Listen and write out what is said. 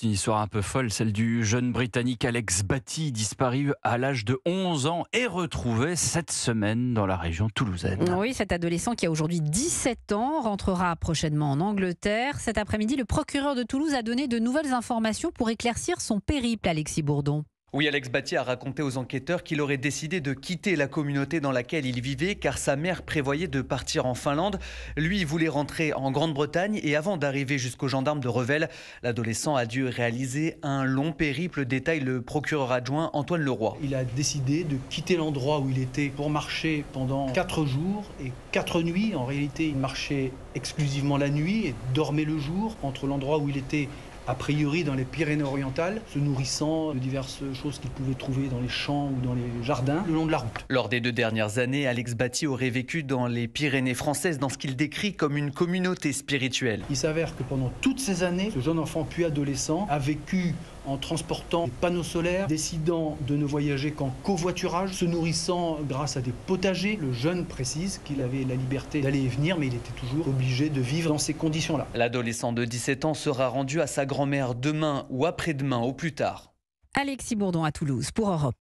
C'est une histoire un peu folle, celle du jeune Britannique Alex Batty, disparu à l'âge de 11 ans et retrouvé cette semaine dans la région toulousaine. Oui, cet adolescent qui a aujourd'hui 17 ans rentrera prochainement en Angleterre. Cet après-midi, le procureur de Toulouse a donné de nouvelles informations pour éclaircir son périple, Alexis Bourdon. Oui, Alex Batty a raconté aux enquêteurs qu'il aurait décidé de quitter la communauté dans laquelle il vivait car sa mère prévoyait de partir en Finlande. Lui, il voulait rentrer en Grande-Bretagne et avant d'arriver jusqu'aux gendarmes de Revel, l'adolescent a dû réaliser un long périple, détaille le procureur adjoint Antoine Leroy. Il a décidé de quitter l'endroit où il était pour marcher pendant 4 jours et 4 nuits. En réalité, il marchait exclusivement la nuit et dormait le jour entre l'endroit où il était a priori dans les Pyrénées-Orientales, se nourrissant de diverses choses qu'il pouvait trouver dans les champs ou dans les jardins le long de la route. Lors des 2 dernières années, Alex Batty aurait vécu dans les Pyrénées françaises dans ce qu'il décrit comme une communauté spirituelle. Il s'avère que pendant toutes ces années, ce jeune enfant puis adolescent a vécu en transportant des panneaux solaires, décidant de ne voyager qu'en covoiturage, se nourrissant grâce à des potagers. Le jeune précise qu'il avait la liberté d'aller et venir, mais il était toujours obligé de vivre dans ces conditions-là. L'adolescent de 17 ans sera rendu à sa grand-mère demain ou après-demain au plus tard. Alexis Bourdon à Toulouse pour Europe.